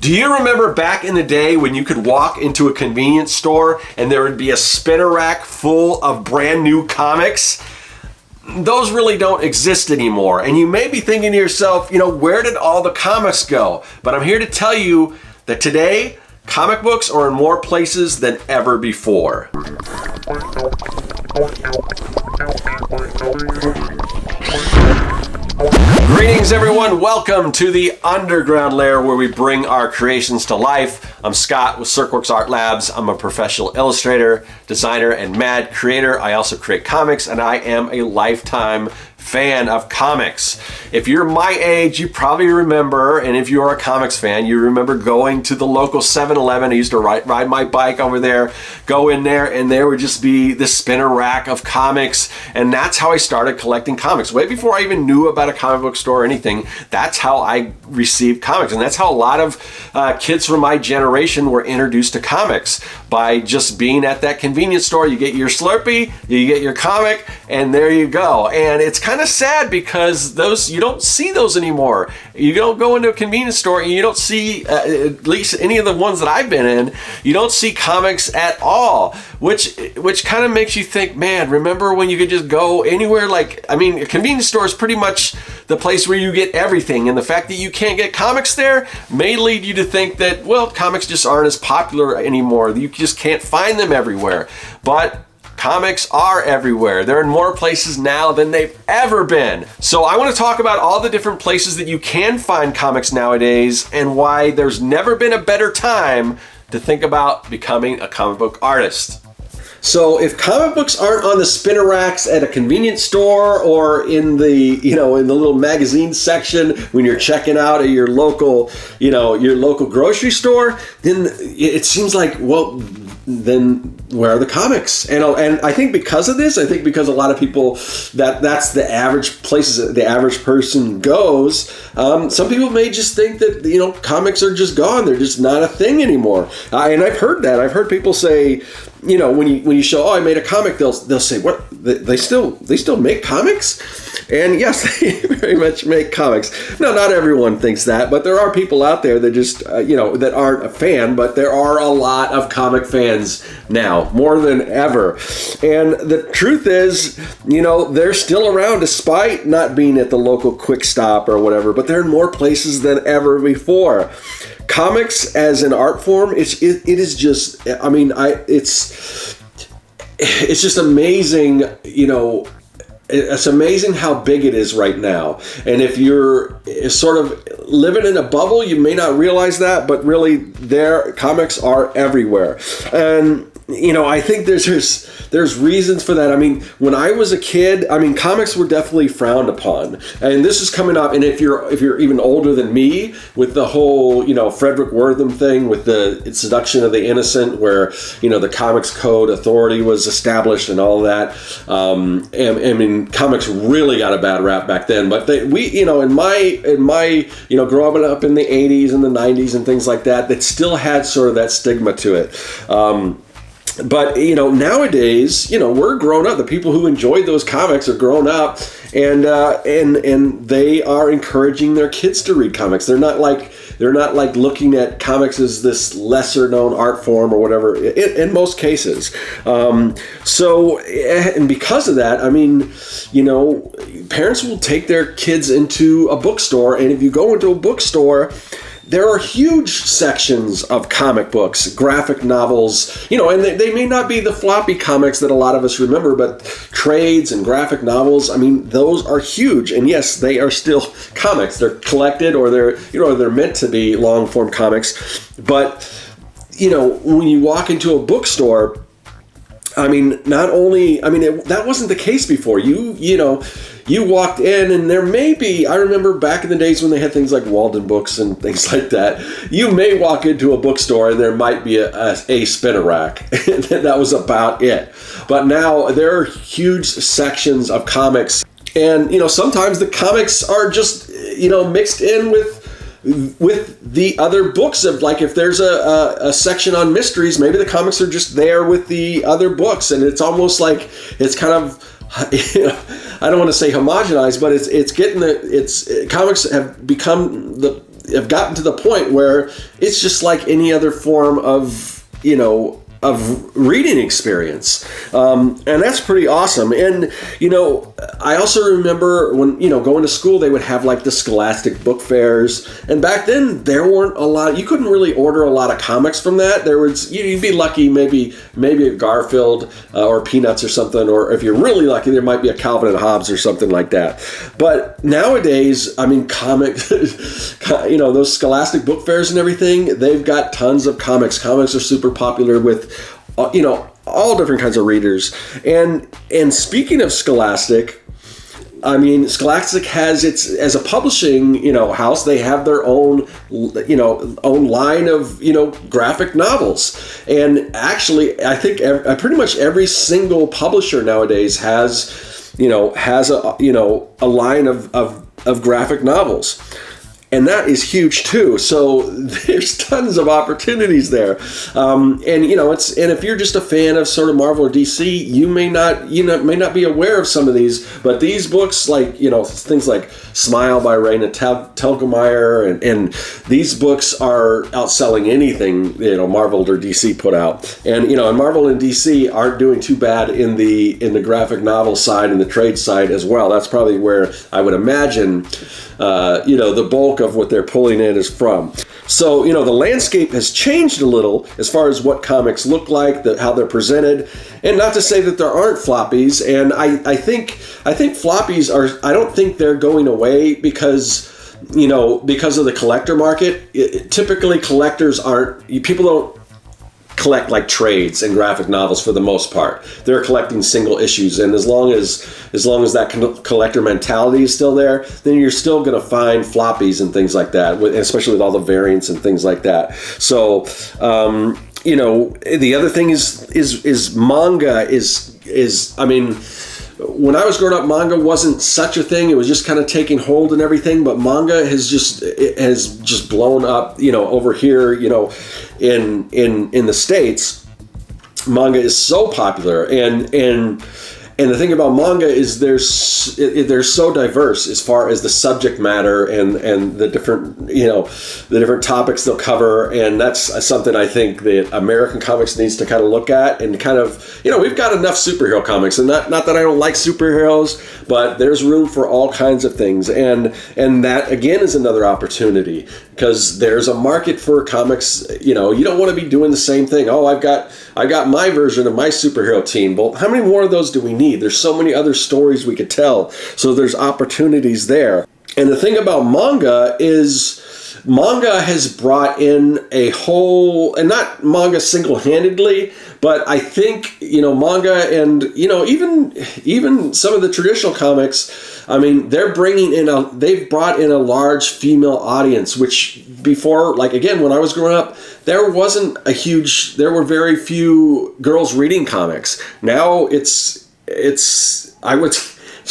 Do you remember back in the day when you could walk into a convenience store and there would be a spinner rack full of brand new comics? Those really don't exist anymore. And you may be thinking to yourself, where did all the comics go? But I'm here to tell you that today, comic books are in more places than ever before. Greetings everyone, welcome to the underground lair where we bring our creations to life. I'm Scott with Serkworks Art Labs. I'm a professional illustrator, designer, and mad creator. I also create comics, and I am a lifetime fan of comics. If you're my age, you probably remember, and if you're a comics fan, you remember going to the local 7-Eleven. I used to ride my bike over there, go in there, and there would just be this spinner rack of comics, and that's how I started collecting comics. Way before I even knew about a comic book store or anything, that's how I received comics, and that's how a lot of kids from my generation were introduced to comics, by just being at that convenience store. You get your Slurpee, you get your comic, and there you go. And it's kind of sad because you don't see those anymore. You don't go into a convenience store and you don't see, at least any of the ones that I've been in, you don't see comics at all, which kind of makes you think, man, remember when you could just go anywhere? A convenience store is pretty much the place where you get everything, and the fact that you can't get comics there may lead you to think that, well, comics just aren't as popular anymore. You just can't find them everywhere. But comics are everywhere. They're in more places now than they've ever been. So I want to talk about all the different places that you can find comics nowadays and why there's never been a better time to think about becoming a comic book artist. So if comic books aren't on the spinner racks at a convenience store or in the little magazine section when you're checking out at your local grocery store, then it seems like, well, then where are the comics? And I think because of this, because a lot of people, that's the average places the average person goes, some people may just think that, comics are just gone. They're just not a thing anymore. And I've heard that. I've heard people say, when you show, I made a comic, they'll say, what? They still make comics? And yes, they very much make comics. Now, not everyone thinks that, but there are people out there that just, that aren't a fan, but there are a lot of comic fans now, more than ever. And the truth is, they're still around despite not being at the local Quick Stop or whatever, but they're in more places than ever before. Comics as an art form, it is just, it's just amazing, it's amazing how big it is right now. And if you're sort of living in a bubble, you may not realize that, but really comics are everywhere. And I think there's reasons for that. When I was a kid, comics were definitely frowned upon. And this is coming up, and if you're even older than me, with the whole, Frederick Wertham thing with the seduction of the innocent, where, the Comics Code Authority was established and all that. Comics really got a bad rap back then. But in my growing up in the 80s and the 90s and things like that, that still had sort of that stigma to it. But, nowadays, we're grown up. The people who enjoyed those comics are grown up, and they are encouraging their kids to read comics. They're not like looking at comics as this lesser known art form or whatever, in most cases. And because of that, parents will take their kids into a bookstore, and if you go into a bookstore, there are huge sections of comic books, graphic novels, and they may not be the floppy comics that a lot of us remember, but trades and graphic novels, those are huge. And yes, they are still comics. They're collected, or they're meant to be long form comics. But, when you walk into a bookstore, that wasn't the case before. You walked in, and there may be, I remember back in the days when they had things like Walden Books and things like that, you may walk into a bookstore and there might be a spinner rack. That was about it. But now there are huge sections of comics, and, sometimes the comics are just, mixed in with the other books of, like, if there's a section on mysteries, maybe the comics are just there with the other books, and it's almost like it's kind of, I don't want to say homogenized, but it's getting comics have become have gotten to the point where it's just like any other form of, of reading experience. And that's pretty awesome. And, I also remember when, going to school, they would have like the Scholastic book fairs. And back then there weren't a lot, you couldn't really order a lot of comics from that. There was, you'd be lucky, maybe a Garfield or Peanuts or something. Or if you're really lucky, there might be a Calvin and Hobbes or something like that. But nowadays, comics, those Scholastic book fairs and everything, they've got tons of comics. Comics are super popular with, all different kinds of readers. And speaking of Scholastic, Scholastic has as a publishing, house, they have their own, own line of, graphic novels. And actually, I think pretty much every single publisher nowadays has a line of graphic novels. And that is huge too. So there's tons of opportunities there. And if you're just a fan of sort of Marvel or DC, you may not be aware of some of these, but these books, like, things like Smile by Raina Telgemeier, and these books are outselling anything, Marvel or DC put out. And, and Marvel and DC aren't doing too bad in the graphic novel side and the trade side as well. That's probably where I would imagine, the bulk of what they're pulling in is from. So, the landscape has changed a little as far as what comics look like, how they're presented, and not to say that there aren't floppies. And I think floppies I don't think they're going away because of the collector market. Typically collectors people don't collect like trades and graphic novels for the most part. They're collecting single issues, and as long as that collector mentality is still there, then you're still going to find floppies and things like that, especially with all the variants and things like that. So the other thing is manga is when I was growing up, manga wasn't such a thing. It was just kind of taking hold and everything. But manga has just blown up. Over here, in the States, manga is so popular, and the thing about manga is they're so diverse as far as the subject matter and the different topics they'll cover, and that's something I think that American comics needs to kind of look at and kind of, we've got enough superhero comics, and not that I don't like superheroes, but there's room for all kinds of things, and that again is another opportunity because there's a market for comics. You don't want to be doing the same thing. Oh, I've got my version of my superhero team. Well, how many more of those do we need? There's so many other stories we could tell. So there's opportunities there. And the thing about manga is manga has brought in a whole, and not manga single-handedly, but I think, manga and, even some of the traditional comics, they've brought in a large female audience, which before, like, again, when I was growing up, there were very few girls reading comics. Now it's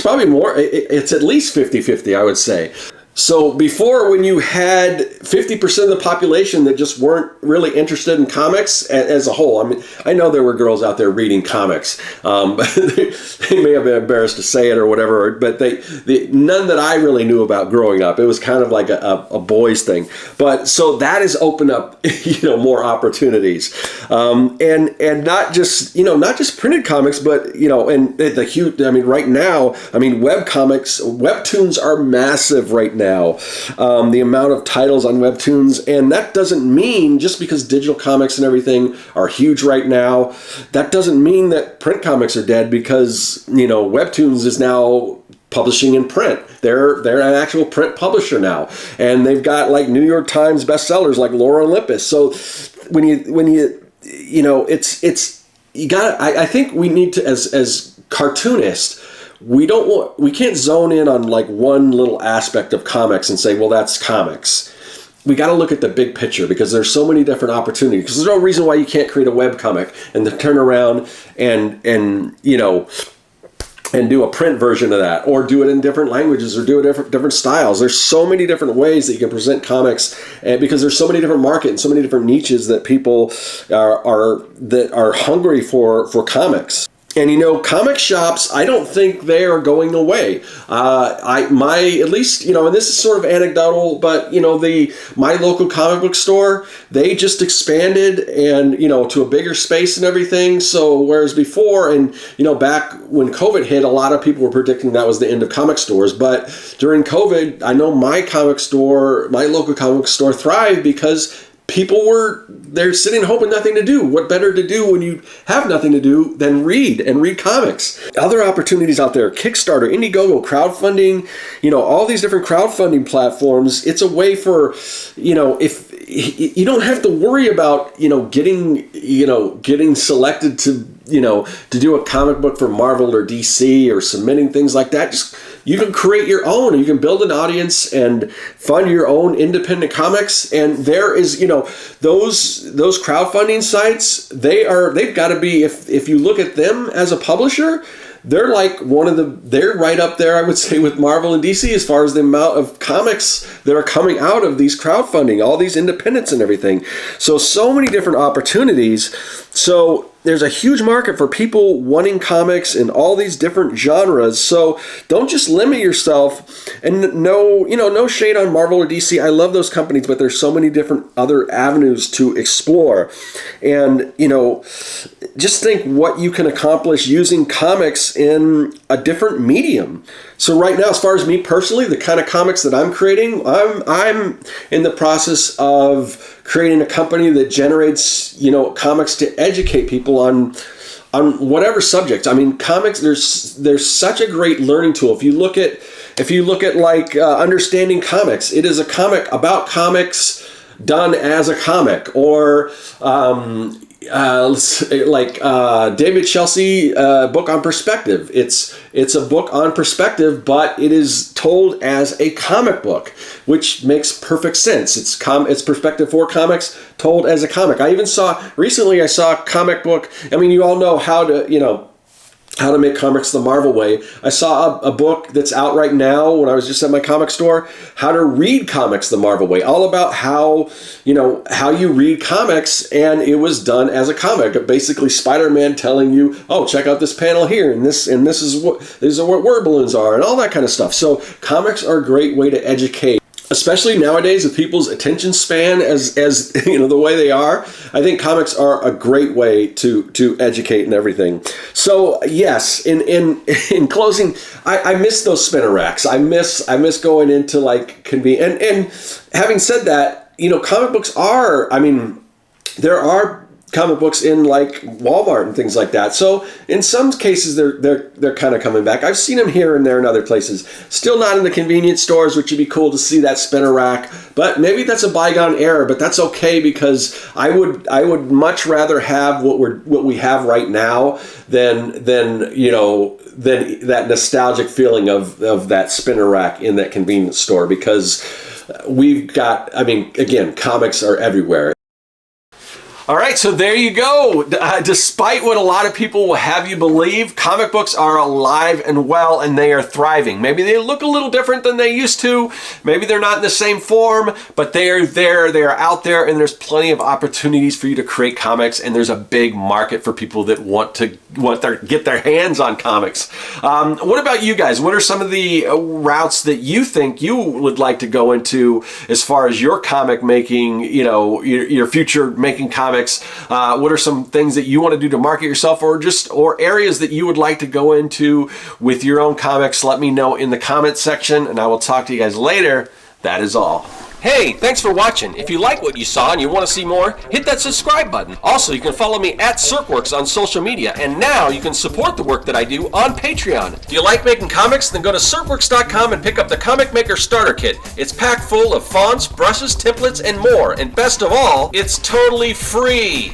probably more, it's at least 50-50, I would say. So before, when you had 50% of the population that just weren't really interested in comics as a whole, I know there were girls out there reading comics, they may have been embarrassed to say it or whatever, but none that I really knew about growing up. It was kind of like a boys thing. But so that has opened up, more opportunities, and not just printed comics, but and the huge. Right now, web comics, webtoons are massive right now. The amount of titles on webtoons, and that doesn't mean just because digital comics and everything are huge right now, that doesn't mean that print comics are dead, because webtoons is now publishing in print. They're an actual print publisher now, and they've got like New York Times bestsellers like Laura Olympus. So when you I think we need to, as cartoonists, we can't zone in on like one little aspect of comics and say, well, that's comics. We got to look at the big picture, because there's so many different opportunities. Because there's no reason why you can't create a web comic and then turn around and do a print version of that, or do it in different languages, or do it different styles. There's so many different ways that you can present comics, and because there's so many different markets and so many different niches that people are hungry for comics. And comic shops, I don't think they are going away. At least, and this is sort of anecdotal, but my local comic book store, they just expanded and to a bigger space and everything. So whereas before, and back when COVID hit, a lot of people were predicting that was the end of comic stores. But during COVID, I know my local comic store thrived because they're sitting home with nothing to do. What better to do when you have nothing to do than read comics? Other opportunities out there, Kickstarter, Indiegogo, crowdfunding, all these different crowdfunding platforms. It's a way for, if you don't have to worry about, getting selected to do a comic book for Marvel or DC or submitting things like that. You can create your own, and you can build an audience and fund your own independent comics. And there is, those crowdfunding sites, they've got to be, if you look at them as a publisher, they're like they're right up there, I would say, with Marvel and DC as far as the amount of comics that are coming out of these crowdfunding, all these independents and everything. So many different opportunities. So there's a huge market for people wanting comics in all these different genres. So don't just limit yourself. And no shade on Marvel or DC. I love those companies, but there's so many different other avenues to explore. And, just think what you can accomplish using comics in a different medium. So right now, as far as me personally, the kind of comics that I'm creating, I'm in the process of creating a company that generates, comics to educate people on whatever subject. I mean, comics, there's such a great learning tool. If you look at like Understanding Comics, it is a comic about comics done as a comic. Or David Chelsea book on perspective. It's a book on perspective, but it is told as a comic book, which makes perfect sense. It's perspective for comics told as a comic. I saw a comic book. I mean, you all know how to make comics the Marvel way. I saw a book that's out right now when I was just at my comic store, How to Read Comics the Marvel Way, all about how you read comics, and it was done as a comic. Basically, Spider-Man telling you, oh, check out this panel here, and this is what word balloons are, and all that kind of stuff. So comics are a great way to educate. Especially nowadays with people's attention span as the way they are, I think comics are a great way to educate and everything. So yes, in closing, I miss those spinner racks. I miss going into like convenient. And having said that, comic books are. I mean, there are comic books in like Walmart and things like that. So in some cases they're kind of coming back. I've seen them here and there in other places. Still not in the convenience stores, which would be cool to see that spinner rack. But maybe that's a bygone era, but that's okay, because I would much rather have what we have right now than that nostalgic feeling of that spinner rack in that convenience store, because we've got, I mean, again, comics are everywhere. All right, so there you go. Despite what a lot of people will have you believe, comic books are alive and well, and they are thriving. Maybe they look a little different than they used to. Maybe they're not in the same form, but they are there. They are out there, and there's plenty of opportunities for you to create comics, and there's a big market for people that want to get their hands on comics. What about you guys? What are some of the routes that you think you would like to go into as far as your comic making, your future making comics? What are some things that you want to do to market yourself, or areas that you would like to go into with your own comics? Let me know in the comments section, and I will talk to you guys later. That is all. Hey, thanks for watching. If you like what you saw and you want to see more, hit that subscribe button. Also, you can follow me at Serkworks on social media, and now you can support the work that I do on Patreon. Do you like making comics? Then go to Serkworks.com and pick up the Comic Maker Starter Kit. It's packed full of fonts, brushes, templates, and more. And best of all, it's totally free.